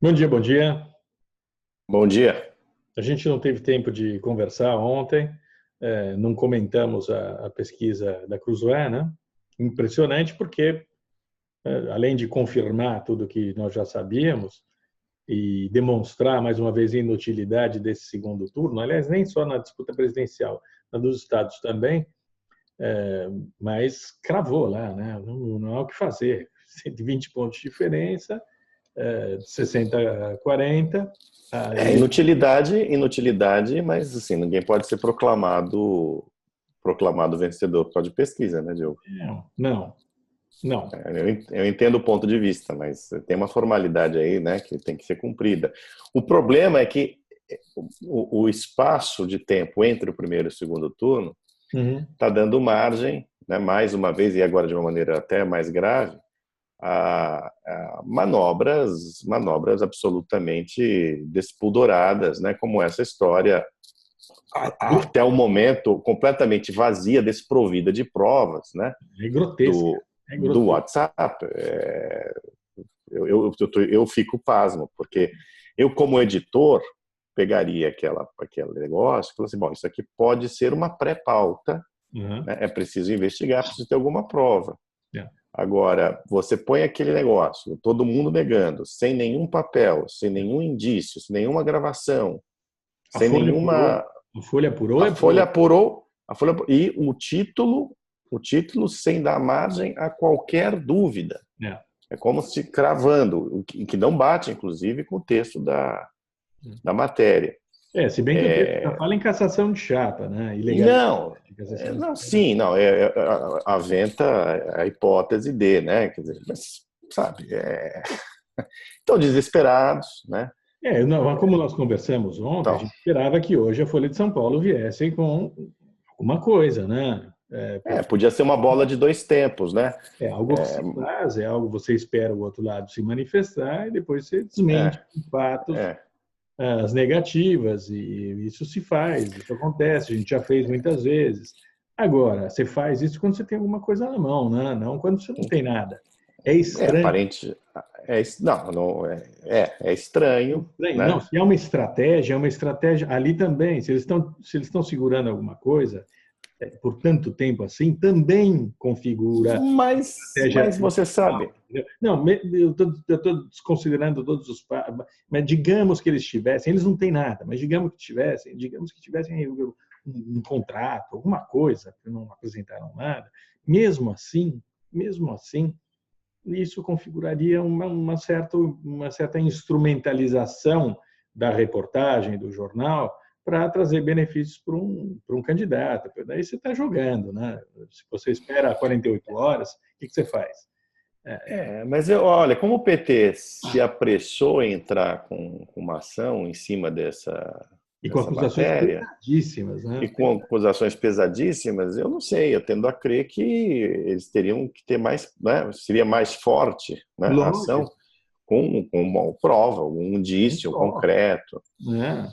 Bom dia, bom dia. Bom dia. A gente não teve tempo de conversar ontem, não comentamos a pesquisa da Cruzoé, né? Impressionante porque, além de confirmar tudo que nós já sabíamos e demonstrar mais uma vez a inutilidade desse segundo turno, aliás, nem só na disputa presidencial, na dos estados também, mas cravou lá, né? Não há o que fazer. 120 pontos de diferença, de 60 a 40. Inutilidade, mas assim, ninguém pode ser proclamado vencedor por causa de pesquisa, né, Diogo? Não, não. Eu entendo o ponto de vista, mas tem uma formalidade aí, né, que tem que ser cumprida. O problema é que o espaço de tempo entre o primeiro e o segundo turno Uhum. está dando margem, né, mais uma vez, e agora de uma maneira até mais grave, a manobras absolutamente despudораdas, né, como essa história, até o momento, completamente vazia, desprovida de provas, né, É grotesca. do, É do grotesca. WhatsApp. Eu fico pasmo, porque eu, como editor, pegaria aquele negócio e falaria assim, bom, isso aqui pode ser uma pré-pauta, Uhum. né, é preciso investigar, preciso ter alguma prova. É. Agora, você põe aquele negócio, todo mundo negando, sem nenhum papel, sem nenhum indício, sem nenhuma gravação, A sem Folha apurou. nenhuma. A Folha apurou A e Folha apurou. apurou, e o título sem dar margem a qualquer dúvida. É. É como se cravando, o que não bate, inclusive, com o texto da matéria. Se bem que o texto já fala em cassação de chapa, né? Ilegalidade Não, de cassação de não, chapa. sim, não, aventa a hipótese de, né? Quer dizer, mas, sabe, estão desesperados, né? Não, como nós conversamos ontem, a Então, gente esperava que hoje a Folha de São Paulo viesse com alguma coisa, né? Porque podia ser uma bola de dois tempos, né? é algo que se faz, é algo que você espera o outro lado se manifestar e depois você desmente É, com fatos é. as negativas, e isso se faz, isso acontece, a gente já fez muitas vezes. Agora, você faz isso quando você tem alguma coisa na mão, né? Não quando você não tem nada. É estranho. Aparente. Não, é estranho, Estranho. Não, né? se é uma estratégia ali também. Se eles estão segurando alguma coisa por tanto tempo assim, também configura estratégia Mas você sabe, eleitoral. Entendeu? Não, eu estou desconsiderando todos os. Mas digamos que eles tivessem, eles não têm nada, mas digamos que tivessem um contrato, alguma coisa, que não apresentaram nada, mesmo assim, isso configuraria uma certa instrumentalização da reportagem, do jornal, para trazer benefícios para um candidato. Daí você está jogando, né? Se você espera 48 horas, o que você faz? mas olha, como o PT se apressou em entrar com uma ação em cima E com dessa acusações matéria, pesadíssimas, e né? com acusações pesadíssimas, eu não sei, eu tendo a crer que eles teriam que ter mais, né, seria mais forte, né, a ação Lógico, com uma prova, um indício prova, concreto. né?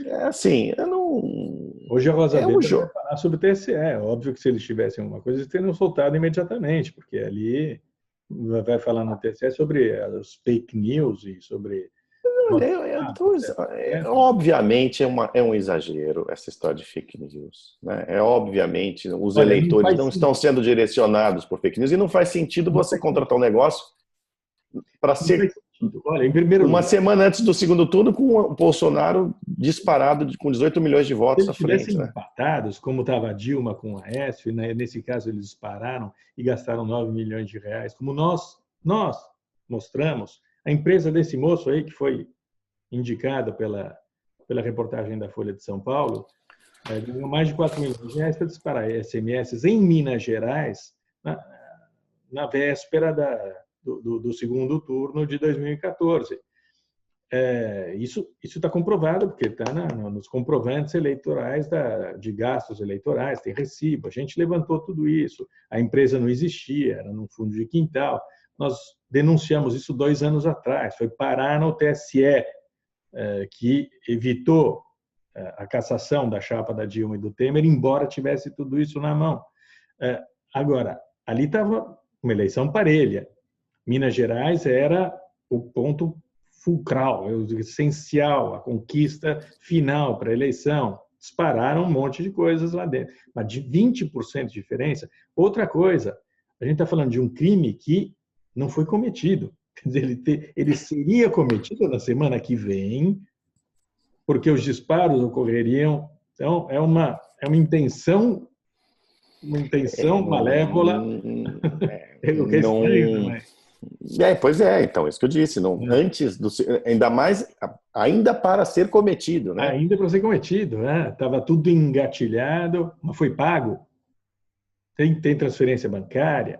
É assim, eu não. Hoje a Rosa É o Weber vai jogo. falar sobre o TSE. Óbvio que se eles tivessem alguma coisa, eles teriam soltado imediatamente, porque ali vai falar no TSE sobre os fake news e sobre WhatsApp, etc, etc. Obviamente é um exagero essa história de fake news. Né? Obviamente, os Olha, não eleitores faz não estão sentido. sendo direcionados por fake news e não faz sentido Não você faz sentido. contratar um negócio para Não faz ser sentido. Olha, em primeiro uma lugar, semana antes do segundo turno com o Bolsonaro disparado com 18 milhões de se votos à eles tivessem frente. Né? empatados, como estava a Dilma com o Aécio, né, nesse caso eles dispararam e gastaram 9 milhões de reais, como nós mostramos, a empresa desse moço aí, que foi indicada pela reportagem da Folha de São Paulo, ganhou mais de 4 milhões de reais para disparar SMS em Minas Gerais, na véspera do segundo turno de 2014. Isso está comprovado, porque está nos comprovantes eleitorais de gastos eleitorais, tem recibo. A gente levantou tudo isso. A empresa não existia, era num fundo de quintal. Nós denunciamos isso 2 anos atrás. Foi parar no TSE, que evitou a cassação da chapa da Dilma e do Temer, embora tivesse tudo isso na mão. Agora, ali estava uma eleição parelha. Minas Gerais era o ponto fulcral, é o essencial, a conquista final para a eleição. Dispararam um monte de coisas lá dentro. Mas de 20% de diferença. Outra coisa, a gente está falando de um crime que não foi cometido. Quer dizer, ele seria cometido na semana que vem, porque os disparos ocorreriam. Então, é uma intenção malévola. É o que é estranho não, também. pois é, então, isso que eu disse, não, antes do, ainda mais, ainda para ser cometido, né? Ainda para ser cometido, né? Estava tudo engatilhado, mas foi pago. Tem transferência bancária.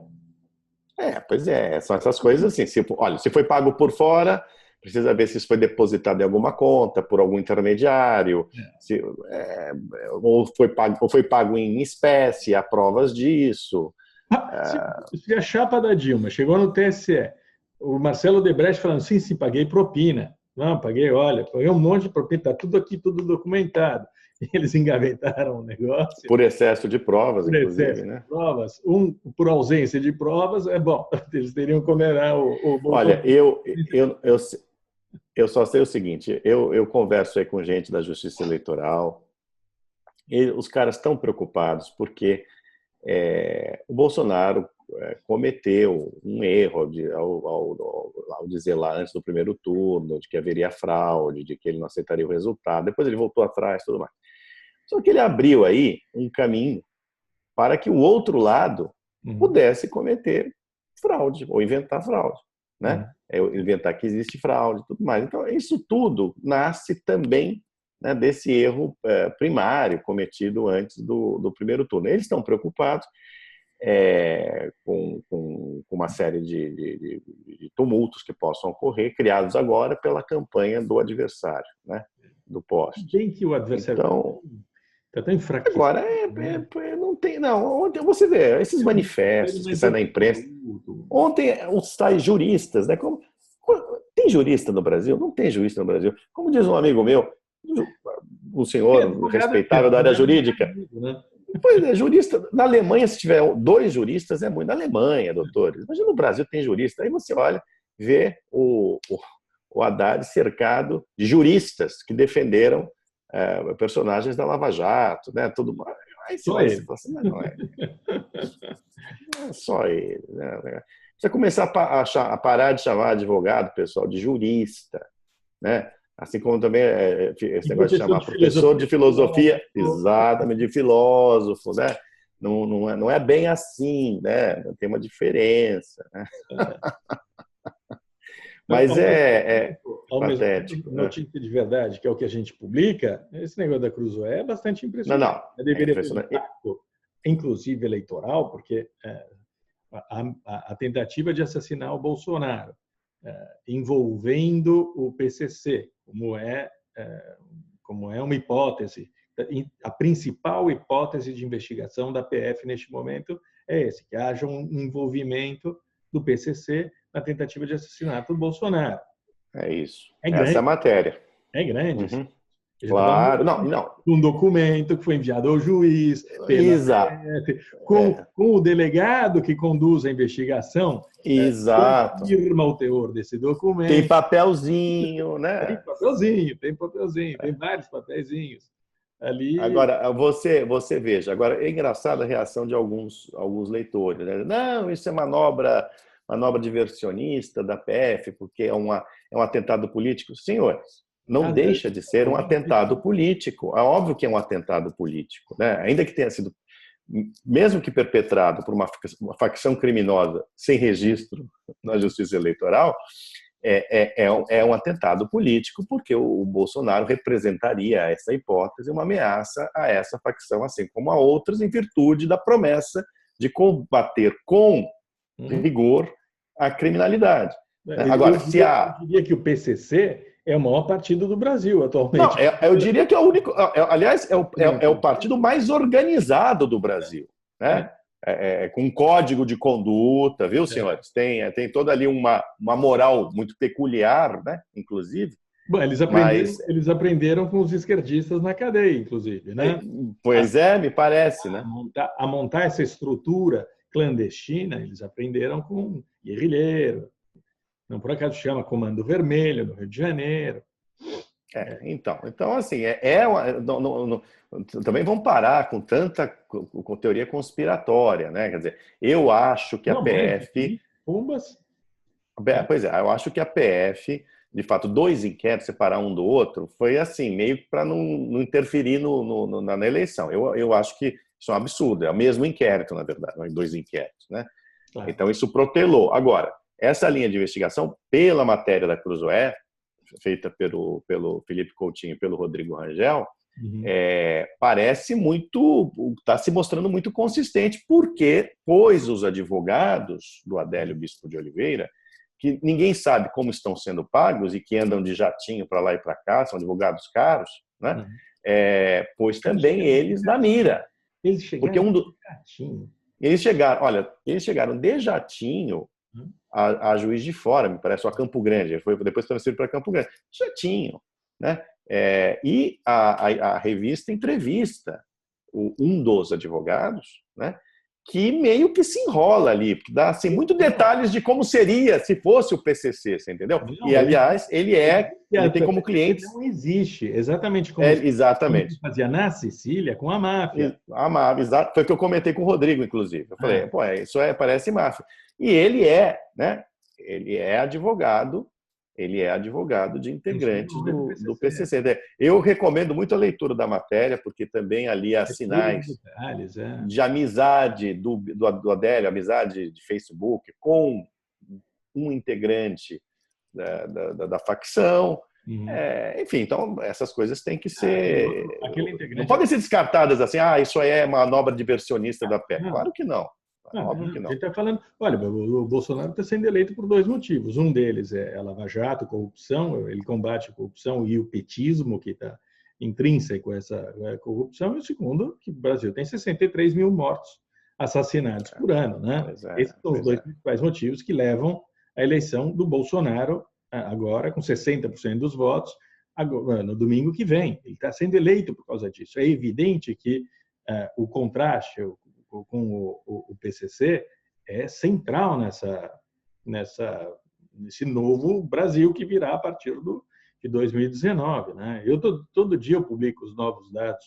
Pois é, são essas coisas assim. Olha, se foi pago por fora, precisa ver se isso foi depositado em alguma conta, por algum intermediário, ou foi pago em espécie, há provas disso. Se a chapa da Dilma chegou no TSE, o Marcelo Odebrecht falando, sim, paguei propina. Não, paguei um monte de propina, está tudo aqui, tudo documentado. E eles engavetaram o negócio. Por excesso de provas, por inclusive, excesso né? De provas. Por ausência de provas, é bom, eles teriam que condenar o Bolsonaro. Olha, eu só sei o seguinte, eu converso aí com gente da Justiça Eleitoral, e os caras estão preocupados porque o Bolsonaro cometeu um erro ao dizer lá antes do primeiro turno de que haveria fraude, de que ele não aceitaria o resultado. Depois ele voltou atrás, tudo mais. Só que ele abriu aí um caminho para que o outro lado pudesse cometer fraude ou inventar fraude, né? Inventar que existe fraude, tudo mais. Então isso tudo nasce também, né, desse erro primário cometido antes do primeiro turno. Eles estão preocupados com uma série de tumultos que possam ocorrer, criados agora pela campanha do adversário, né, do poste. Bem que o adversário então, está tão enfraquecido. Agora, não tem, não. Ontem você vê esses manifestos que saem na imprensa. Ontem, os tais juristas, né? Tem jurista no Brasil? Não tem jurista no Brasil. Como diz um amigo meu, o senhor respeitável da área jurídica. Pois é, jurista. Na Alemanha, se tiver 2 juristas, é muito. Na Alemanha, doutores. Mas no Brasil tem jurista. Aí você olha, vê o Haddad cercado de juristas que defenderam personagens da Lava Jato, né? Tudo mais. Aí você vai fala assim, mas não é só ele. Né? Você começar a parar de chamar advogado, pessoal, de jurista, né? Assim como também esse negócio de chamar professor de filosofia, exatamente, de filósofo, né? Não é bem assim, né? Tem uma diferença, né? Mas patético. Notícia de verdade, que é o que a gente publica, esse negócio da Cruzoé é bastante impressionante. Não. Deveria ter impacto, inclusive eleitoral, porque a tentativa de assassinar o Bolsonaro, envolvendo o PCC, como é uma hipótese, a principal hipótese de investigação da PF neste momento é esse, que haja um envolvimento do PCC na tentativa de assassinato do Bolsonaro. É isso. Grande. Essa é a matéria. É grande. Claro. Não. Um documento que foi enviado ao juiz, Exato. com o delegado que conduz a investigação. Exato. Confirma o teor desse documento. Tem papelzinho, né? Tem papelzinho, tem vários papeizinhos. Ali... Agora, você veja, agora é engraçada a reação de alguns leitores, né? Não, isso é manobra diversionista da PF, porque é um atentado político. Senhores, não deixa de ser um atentado político. É óbvio que é um atentado político, né? Ainda que tenha sido, mesmo que perpetrado por uma facção criminosa sem registro na Justiça Eleitoral, é um atentado político, porque o Bolsonaro representaria essa hipótese uma ameaça a essa facção, assim como a outras, em virtude da promessa de combater com rigor a criminalidade. Agora, eu diria que o PCC é o maior partido do Brasil atualmente. Não, eu diria que é o único, aliás, é o partido mais organizado do Brasil, né? Com um código de conduta, viu, senhores? Tem toda ali uma moral muito peculiar, né? Inclusive. Bom, eles aprenderam com os esquerdistas na cadeia, inclusive, né? Pois me parece, né? A montar essa estrutura clandestina, eles aprenderam com guerrilheiro. Não por acaso chama Comando Vermelho, no Rio de Janeiro. Então assim, também vamos parar com tanta com teoria conspiratória, né? Quer dizer, eu acho que a Não, PF, bombas. pois é, eu acho que a PF, de fato, dois inquéritos, separar um do outro, foi assim, meio para não interferir na eleição. Eu acho que isso é um absurdo, é o mesmo inquérito, na verdade, não dois inquéritos, né? Claro. Então, isso protelou. Agora, essa linha de investigação, pela matéria da Cruzoé, feita pelo Felipe Coutinho e pelo Rodrigo Rangel, parece muito, está se mostrando muito consistente, porque pois os advogados do Adélio Bispo de Oliveira, que ninguém sabe como estão sendo pagos e que andam de jatinho para lá e para cá, são advogados caros, né? Pois também eles na mira. Eles chegaram de jatinho. Eles chegaram de jatinho a Juiz de Fora, me parece, ou a Campo Grande, foi depois transferido para Campo Grande. Jatinho, né? E a revista entrevista um dos advogados, né? Que meio que se enrola ali, porque dá assim, muito detalhes de como seria se fosse o PCC, você entendeu? Não, e, aliás, ele tem como cliente... Não existe, exatamente como exatamente. Fazia na Sicília com a máfia. A máfia, exato. Foi o que eu comentei com o Rodrigo, inclusive. Eu falei, isso parece máfia. E ele né? Ele é advogado de integrantes do PCC. Eu recomendo muito a leitura da matéria, porque também ali há sinais de amizade do Adélio, amizade de Facebook com um integrante da facção. Enfim, então essas coisas têm que ser... não podem ser descartadas assim, isso aí é manobra diversionista da PF. Claro que não. Óbvio que não. A gente está falando, olha, o Bolsonaro está sendo eleito por dois motivos. Um deles é a Lava Jato, corrupção, ele combate a corrupção e o petismo, que está intrínseco a essa corrupção. E o segundo, que o Brasil tem 63 mil mortos assassinados por ano, né? Esses são os dois principais motivos que levam à eleição do Bolsonaro agora, com 60% dos votos, agora, no domingo que vem. Ele está sendo eleito por causa disso. É evidente que o contraste com o PCC é central nesse novo Brasil que virá a partir de 2019, né? Todo dia eu publico os novos dados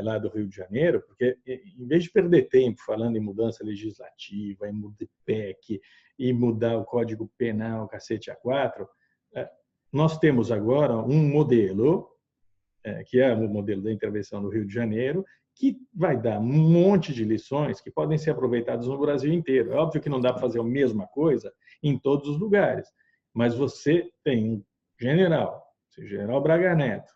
lá do Rio de Janeiro, porque em vez de perder tempo falando em mudança legislativa, em mudar PEC, e mudar o Código Penal, cacete A4, nós temos agora um modelo, que é o modelo da intervenção no Rio de Janeiro, que vai dar um monte de lições que podem ser aproveitadas no Brasil inteiro. É óbvio que não dá para fazer a mesma coisa em todos os lugares, mas você tem um general, o general Braga Neto,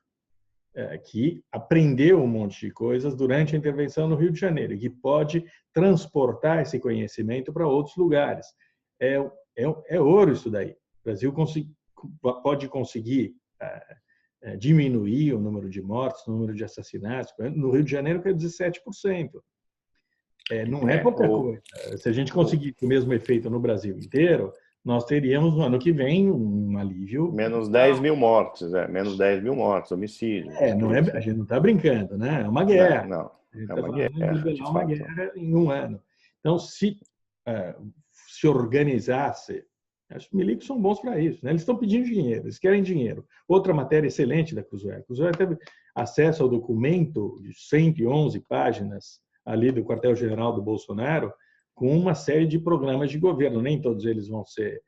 que aprendeu um monte de coisas durante a intervenção no Rio de Janeiro e que pode transportar esse conhecimento para outros lugares. É ouro isso daí. O Brasil pode conseguir diminuir o número de mortes, o número de assassinatos. No Rio de Janeiro, que é 17%. Não é pouca coisa. Se a gente conseguir o mesmo efeito no Brasil inteiro, nós teríamos no ano que vem um alívio. Menos 10 mil mortes, menos 10 mil mortes, homicídios. A gente não está brincando, né? É uma guerra. Não, é uma guerra. Uma guerra em um ano. Então, se organizasse, os milicos são bons para isso, né? Eles estão pedindo dinheiro, eles querem dinheiro. Outra matéria excelente da Cruzoé. A Cruzoé teve acesso ao documento de 111 páginas ali do quartel-general do Bolsonaro, com uma série de programas de governo. Nem todos eles vão ser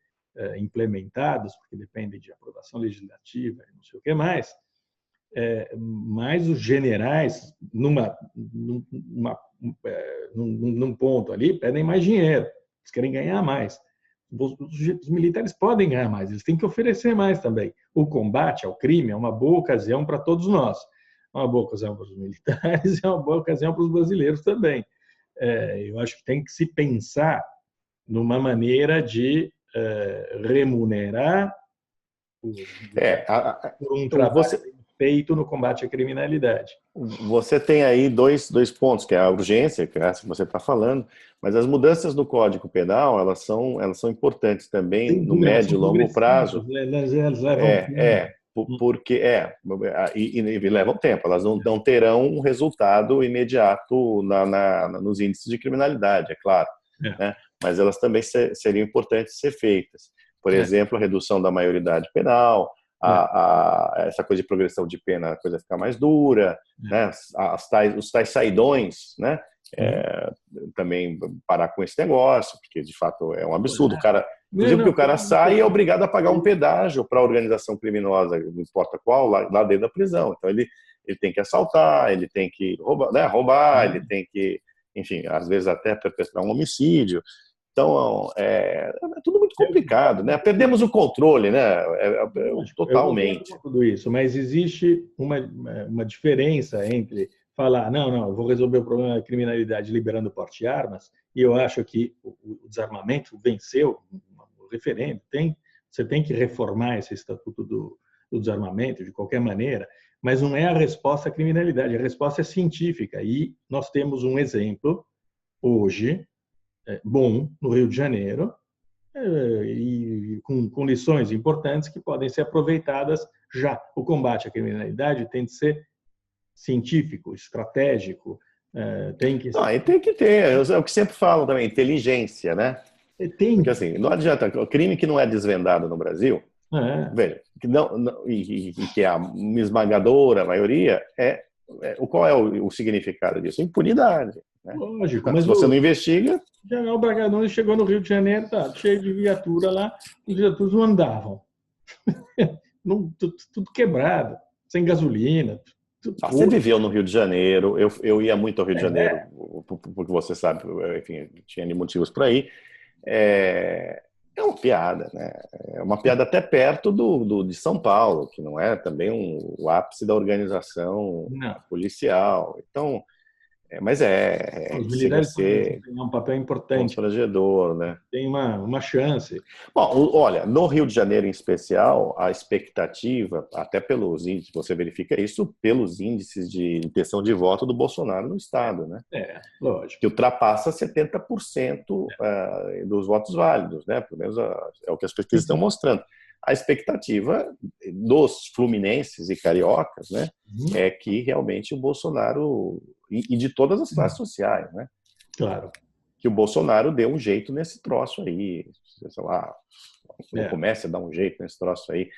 implementados, porque dependem de aprovação legislativa e não sei o que mais. Mas os generais, num ponto ali, pedem mais dinheiro. Eles querem ganhar mais. Os militares podem ganhar mais, eles têm que oferecer mais também. O combate ao crime é uma boa ocasião para todos nós. É uma boa ocasião para os militares e é uma boa ocasião para os brasileiros também. Eu acho que tem que se pensar numa maneira de remunerar por um trabalho feito no combate à criminalidade. Você tem aí dois pontos, que é a urgência, que é essa que você está falando, mas as mudanças no Código Penal, elas são importantes também no médio e longo prazo. Elas levam porque e levam tempo, elas não terão um resultado imediato nos índices de criminalidade, é claro, né? Mas elas também seriam importantes ser feitas. Por exemplo, a redução da maioridade penal, essa coisa de progressão de pena, a coisa ficar mais dura, né? Os tais saidões, né? Também parar com esse negócio, porque de fato é um absurdo. O cara, inclusive, porque o cara sai e é obrigado a pagar um pedágio para a organização criminosa, não importa qual, lá dentro da prisão. Então ele tem que assaltar, ele tem que roubar, né? Ele tem que, enfim, às vezes até perpetrar um homicídio. Então, é tudo muito complicado, né? Perdemos o controle, né? Totalmente. Tudo isso, mas existe uma diferença entre falar, não, eu vou resolver o problema da criminalidade liberando o porte de armas, e eu acho que o desarmamento venceu o referendo. Você tem que reformar esse estatuto do desarmamento de qualquer maneira, mas não é a resposta à criminalidade, a resposta é científica. E nós temos um exemplo hoje bom no Rio de Janeiro, e com lições importantes que podem ser aproveitadas já. O combate à criminalidade tem de ser científico, estratégico, tem que ser... tem que ter, é o que sempre falo também, inteligência, né? Porque assim, não adianta, o crime que não é desvendado no Brasil, veja, que é a esmagadora maioria, qual é o significado disso? Impunidade. Né? Lógico, mas se você não investiga... O general Bragança chegou no Rio de Janeiro, cheio de viatura lá, os viaturas não andavam. Tudo quebrado, sem gasolina. Você viveu no Rio de Janeiro, eu ia muito ao Rio de Janeiro, porque você sabe, enfim, tinha motivos para ir. É uma piada, né? É uma piada até perto de São Paulo, que não é também o ápice da organização policial. Então, mas os militares têm um papel importante. Constrangedor, né? Tem uma chance. Bom, olha, no Rio de Janeiro em especial, a expectativa, até pelos índices, você verifica isso pelos índices de intenção de voto do Bolsonaro no estado, né? Lógico. Que ultrapassa 70% dos votos válidos, né? Pelo menos é o que as pesquisas estão mostrando. A expectativa dos fluminenses e cariocas, né, é que realmente o Bolsonaro, e de todas as classes sociais, né, claro, que o Bolsonaro dê um jeito nesse troço aí, sei lá, comece a dar um jeito nesse troço aí.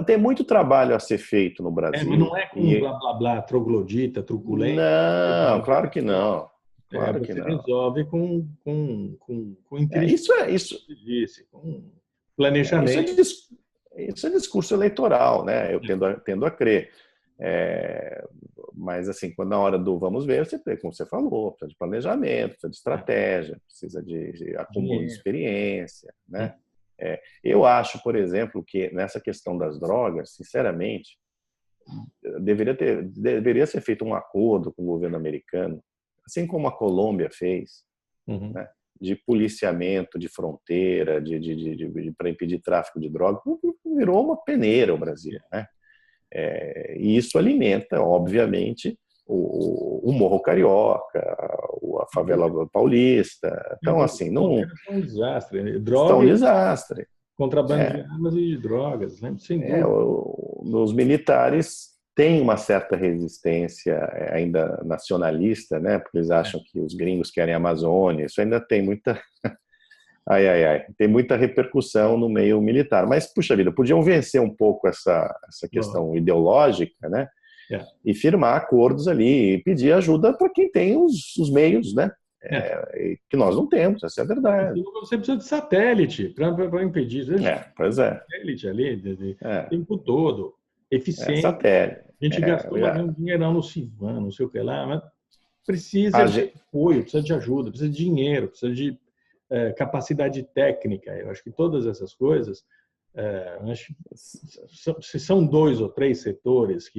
Tem muito trabalho a ser feito no Brasil. Mas não é com blá blá blá, troglodita, truculento. Não, claro que não. Claro que você não. Resolve com inteligência. Isso com planejamento. Isso é discurso eleitoral, né? Eu tendo a crer. Mas, assim, quando na hora do vamos ver, como você falou, precisa de planejamento, precisa de estratégia, precisa de acúmulo de experiência, né? Eu acho, por exemplo, que nessa questão das drogas, sinceramente, deveria ser feito um acordo com o governo americano, assim como a Colômbia fez, né? De policiamento de fronteira, para impedir tráfico de drogas, virou uma peneira o Brasil, né? E isso alimenta, obviamente, o Morro Carioca, a favela paulista. Então, assim, não... É um desastre. Droga, um desastre. Contrabando de armas e de drogas, né? Sem dúvida. Os militares têm uma certa resistência ainda nacionalista, né? Porque eles acham que os gringos querem a Amazônia. Isso ainda tem muita... Tem muita repercussão no meio militar. Mas, puxa vida, podiam vencer um pouco essa questão ideológica, né? E firmar acordos ali e pedir ajuda para quem tem os meios, né? Que nós não temos, essa é a verdade. Você precisa de satélite para impedir. Pois é. Satélite ali, o tempo todo. Eficiente. Satélite. A gente gastou um dinheirão no Civan, não sei o que lá, mas precisa de apoio, precisa de ajuda, precisa de dinheiro, precisa de capacidade técnica. Eu acho que todas essas coisas, se são 2 ou 3 setores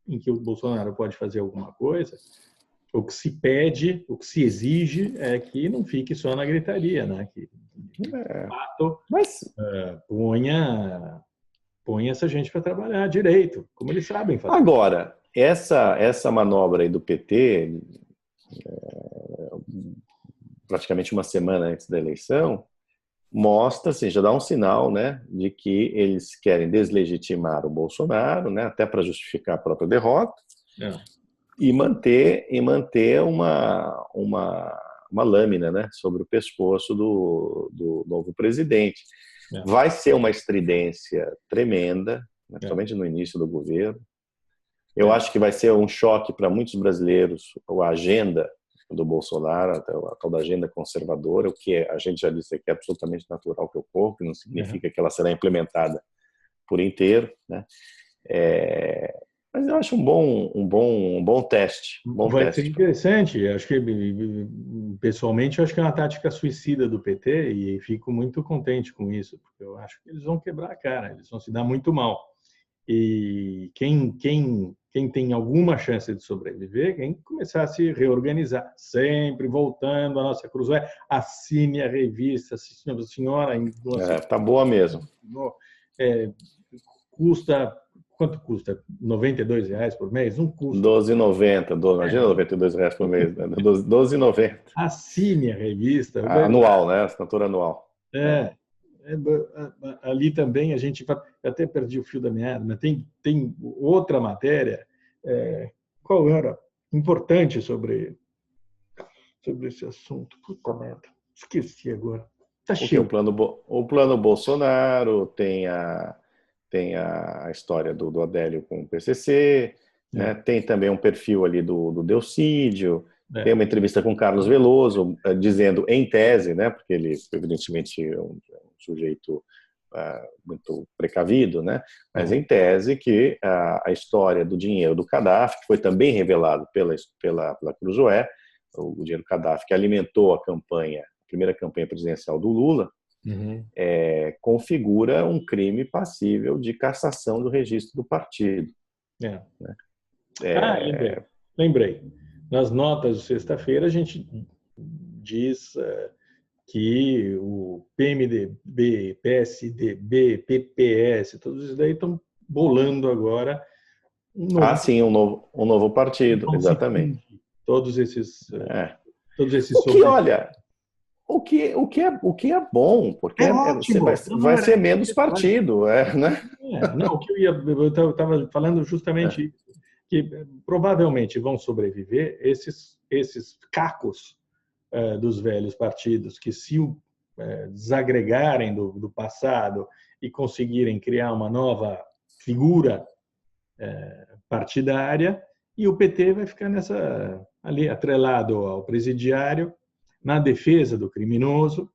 em que o Bolsonaro pode fazer alguma coisa, o que se pede, o que se exige é que não fique só na gritaria, né? Que de fato ponha essa gente para trabalhar direito, como eles sabem fazer. Agora, essa manobra aí do PT, praticamente uma semana antes da eleição, mostra, assim, já dá um sinal, né, de que eles querem deslegitimar o Bolsonaro, né, até para justificar a própria derrota, e manter uma lâmina, né, sobre o pescoço do novo presidente. É. Vai ser uma estridência tremenda, né, É. somente no início do governo. Eu acho que vai ser um choque para muitos brasileiros a agenda do Bolsonaro, a tal da agenda conservadora, o que a gente já disse aqui é absolutamente natural que ocorra, que não significa que ela será implementada por inteiro, né? Mas eu acho um bom teste. Vai ser interessante. Acho que, pessoalmente, eu acho que é uma tática suicida do PT e fico muito contente com isso, porque eu acho que eles vão quebrar a cara, eles vão se dar muito mal. E quem tem alguma chance de sobreviver, quem começar a se reorganizar, sempre voltando à nossa Cruzoé, assine a revista, senhora, tá boa mesmo. Custa, quanto custa? R$ 92 por mês? Não custa. R$12,90, imagina R$92 por mês, né? R$12,90. Assine a revista. Anual, né? Assinatura anual. Ali também a gente vai, até perdi o fio da meada, mas tem outra matéria, qual era? Importante sobre esse assunto. Puta merda, esqueci agora. Tá cheio. O plano Bolsonaro, tem a história do Adélio com o PCC, né? Tem também um perfil ali do Delcídio, tem uma entrevista com Carlos Veloso, dizendo, em tese, né? Porque ele, evidentemente, é um sujeito muito precavido, né? Mas em tese que a história do dinheiro do Gaddafi, que foi também revelado pela Cruzoé, o dinheiro do Gaddafi que alimentou a primeira campanha presidencial do Lula, configura um crime passível de cassação do registro do partido. Lembrei. Nas notas de sexta-feira, a gente diz que o PMDB, PSDB, PPS, todos isso daí estão bolando agora um novo partido, exatamente. Todos esses olha, o que é bom, porque vai ser menos partido, né? Não, eu estava falando justamente isso, que provavelmente vão sobreviver esses cacos dos velhos partidos que, se desagregarem do passado e conseguirem criar uma nova figura partidária, e o PT vai ficar ali atrelado ao presidiário, na defesa do criminoso.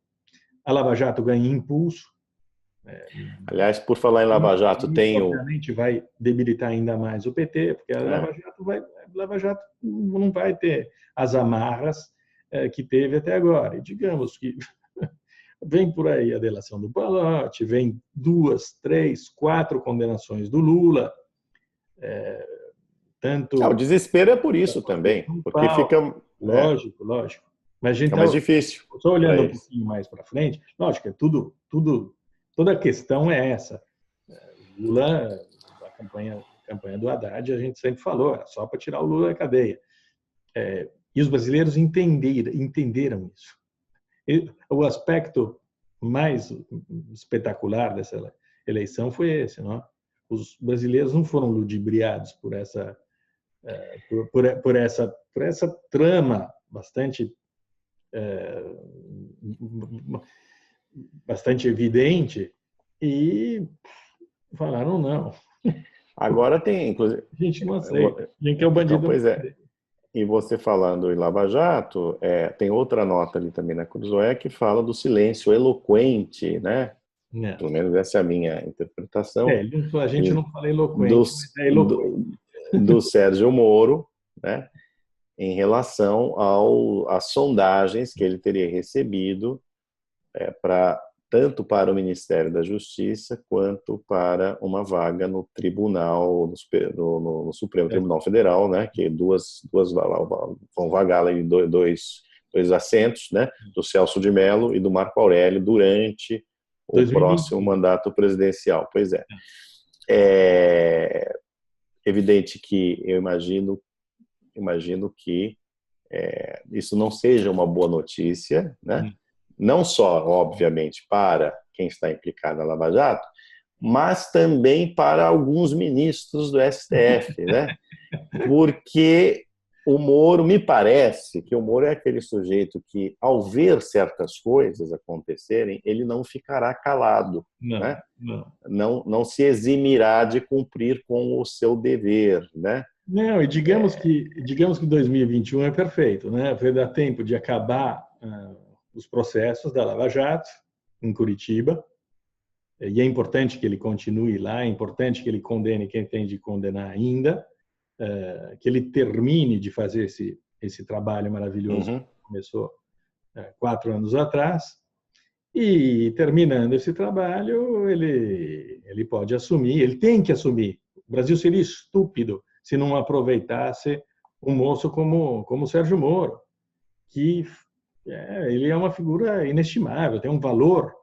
A Lava Jato ganha impulso. Aliás, por falar em Lava Jato, obviamente vai debilitar ainda mais o PT, porque a Lava Jato não vai ter as amarras que teve até agora. E digamos que vem por aí a delação do Palocci, vem 2, 3, 4 condenações do Lula. O desespero é por isso também, porque fica... Lógico. Mas a gente mais difícil. Só olhando um pouquinho mais para frente, lógico, toda a questão é essa. Lula, a campanha do Haddad, a gente sempre falou, era só para tirar o Lula da cadeia. E os brasileiros entenderam isso. O aspecto mais espetacular dessa eleição foi esse, não? Os brasileiros não foram ludibriados por essa trama bastante evidente, e falaram não. Agora tem, inclusive... A gente não aceita. A gente é o bandido. Pois é. E você falando em Lava Jato, tem outra nota ali também na Cruzoé que fala do silêncio eloquente, né? Pelo menos essa é a minha interpretação. A gente não fala eloquente, mas é eloquente. Do Sérgio Moro, né? Em relação às sondagens que ele teria recebido tanto para o Ministério da Justiça quanto para uma vaga no Tribunal, no Supremo Tribunal Federal, né? Que duas vão vagar ali dois assentos, né? Do Celso de Mello e do Marco Aurélio durante o 2020. Próximo mandato presidencial. Pois é. É evidente que eu imagino que isso não seja uma boa notícia, né? Não só, obviamente, para quem está implicado na Lava Jato, mas também para alguns ministros do STF, né? Porque O Moro, me parece que o Moro é aquele sujeito que, ao ver certas coisas acontecerem, ele não ficará calado, Não, né? não. Não se eximirá de cumprir com o seu dever, né? Não, e digamos que 2021 é perfeito, né? Vai dar tempo de acabar os processos da Lava Jato em Curitiba, e é importante que ele continue lá, é importante que ele condene quem tem de condenar ainda, que ele termine de fazer esse trabalho maravilhoso Uhum. que começou 4 anos atrás, e terminando esse trabalho, ele pode assumir, ele tem que assumir. O Brasil seria estúpido se não aproveitasse um moço como o Sérgio Moro, que ele é uma figura inestimável, tem um valor,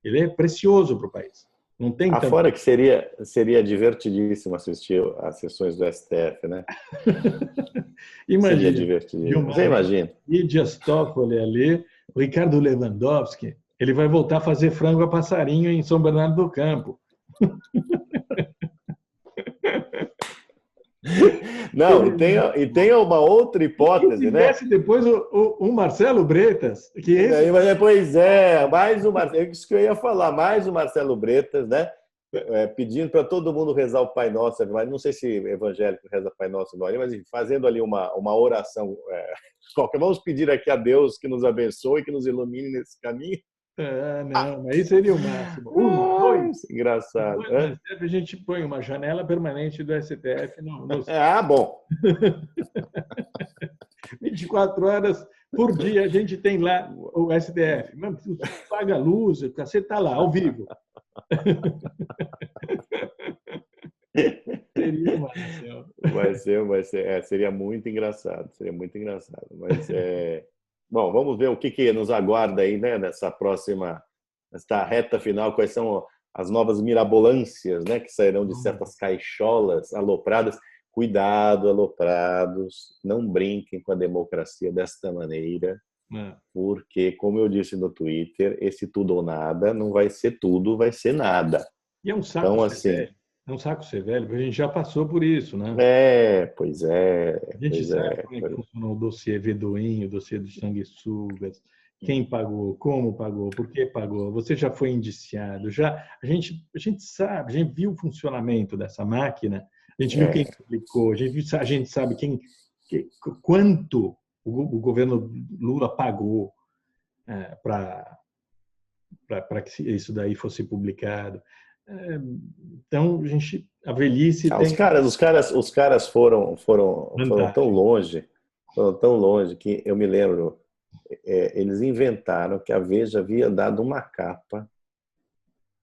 ele é precioso para o país. Não tem tanto. Afora que seria divertidíssimo assistir às sessões do STF, né? Seria Imagina, divertidíssimo. Você Gilmar imagina? e Dias Toffoli ali, o Ricardo Lewandowski, ele vai voltar a fazer frango a passarinho em São Bernardo do Campo. Não, e tem uma outra E hipótese, né? tivesse depois o Marcelo Bretas, que esse... Pois é, mais o Marcelo, isso que eu ia falar, mais o Marcelo Bretas, né? Pedindo para todo mundo rezar o Pai Nosso, mas não sei se evangélico reza Pai Nosso, não, mas fazendo ali uma oração. Vamos pedir aqui a Deus que nos abençoe, que nos ilumine nesse caminho. Não, mas aí seria o máximo. Dois. Engraçado. No STF, a gente põe uma janela permanente do STF no Bom. 24 horas por dia a gente tem lá o STF. Paga a luz, você está lá, ao vivo. Seria o máximo. Seria muito engraçado. Seria muito engraçado. Mas, bom, vamos ver o que nos aguarda aí, né, nessa reta final, quais são as novas mirabolâncias, né, que sairão de certas caixolas alopradas. Cuidado, aloprados, não brinquem com a democracia desta maneira, porque, como eu disse no Twitter, esse tudo ou nada não vai ser tudo, vai ser nada. E é um saco então, ser assim, velho. É um saco ser velho, porque a gente já passou por isso, né? Pois é. A gente sabe como é que funciona o dossiê Vedoinho, o dossiê dos sanguessugas, quem pagou, como pagou, por que pagou. Você já foi indiciado, a gente sabe, a gente viu o funcionamento dessa máquina, a gente viu quem publicou, a gente sabe quanto o governo Lula pagou para que isso daí fosse publicado. Então, a velhice tem... Os caras foram tão longe que eu me lembro, eles inventaram que a Veja havia dado uma capa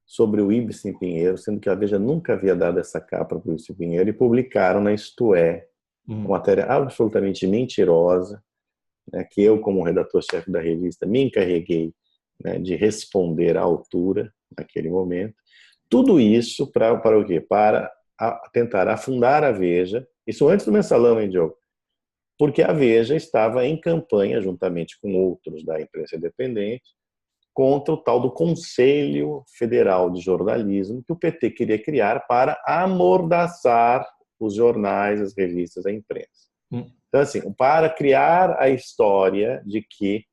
sobre o Ibsen Pinheiro, sendo que a Veja nunca havia dado essa capa para o Ibsen Pinheiro, e publicaram na Isto É, uma matéria absolutamente mentirosa, né, que eu, como redator-chefe da revista, me encarreguei, né, de responder à altura naquele momento. Tudo isso para o quê? Para tentar afundar a Veja, isso antes do Mensalão, hein, Diogo? Porque a Veja estava em campanha, juntamente com outros da imprensa independente, contra o tal do Conselho Federal de Jornalismo, que o PT queria criar para amordaçar os jornais, as revistas, a imprensa. Então, assim, para criar a história de que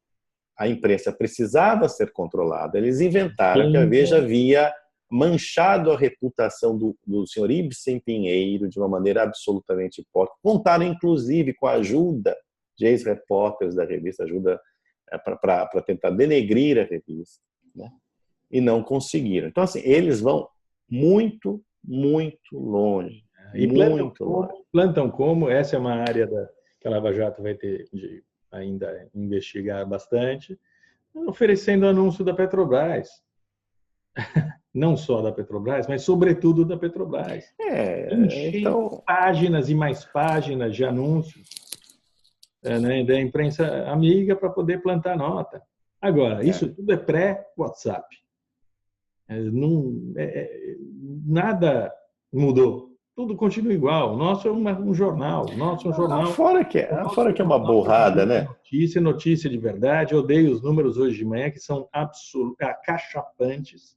a imprensa precisava ser controlada, eles inventaram que a Veja havia manchado a reputação do senhor Ibsen Pinheiro de uma maneira absolutamente hipócrita. Contaram, inclusive, com a ajuda de ex-repórteres da revista, ajuda para tentar denegrir a revista, né? E não conseguiram. Então, assim, eles vão muito, muito longe. E plantam como, essa é uma área que a Lava Jato vai ter de ainda investigar bastante, oferecendo anúncio da Petrobras. Não só da Petrobras, mas sobretudo da Petrobras. Enchendo páginas e mais páginas de anúncios, né, da imprensa amiga para poder plantar nota. Agora, isso tudo é pré-WhatsApp. Nada mudou. Tudo continua igual. O nosso é um jornal. O nosso é um jornal. Fora que é uma burrada, né? Notícia de verdade. Eu odeio os números hoje de manhã, que são acachapantes.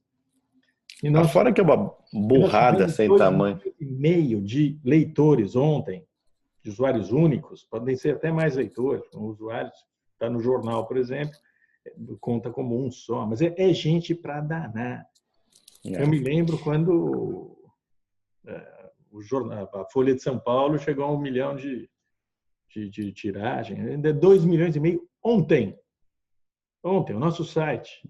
Fora que é uma burrada sem tamanho. E-mail de leitores ontem, de usuários únicos, podem ser até mais leitores. Um usuário está no jornal, por exemplo, conta como um só, mas é gente para danar. Eu me lembro quando o jornal, a Folha de São Paulo chegou a 1 milhão de tiragem, ainda 2,5 milhões ontem, o nosso site.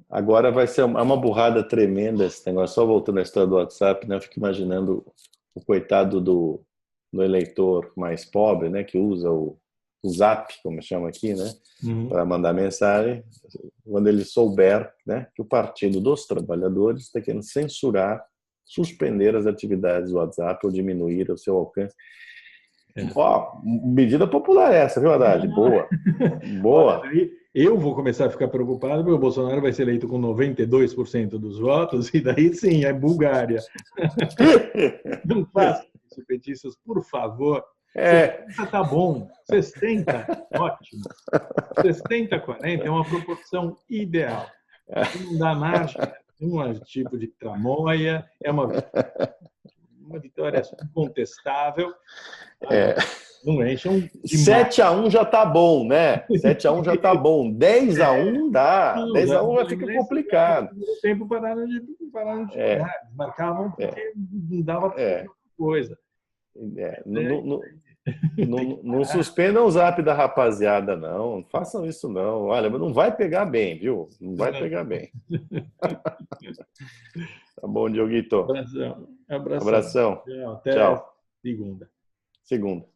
Agora vai ser uma burrada tremenda esse negócio. Só voltando à história do WhatsApp, né? Eu fico imaginando o coitado do eleitor mais pobre, né? Que usa o Zap, como chama aqui, né? Para mandar mensagem. Quando ele souber, né? Que o Partido dos Trabalhadores está querendo censurar, suspender as atividades do WhatsApp ou diminuir o seu alcance. Medida popular essa, viu, Haddad? Boa. Boa. Eu vou começar a ficar preocupado porque o Bolsonaro vai ser eleito com 92% dos votos e daí sim, é Bulgária. Não façam isso, petistas, por favor. 60 tá bom. 60, ótimo. 60-40 é uma proporção ideal. Não dá margem a nenhum tipo de tramóia, é uma vitória incontestável. Não enchem de 7-1 já tá bom, né? 7-1 já tá bom. 10-1 dá. 10-1 já fica complicado. No tempo pararam de jogar. Marcavam porque não dava para coisa. Não suspendam o Zap da rapaziada, não. Não façam isso, não. Olha, mas não vai pegar bem, viu? Não vai pegar bem. Tá bom, Dioguito. Abração. Abração. Até Tchau. segunda. Segunda.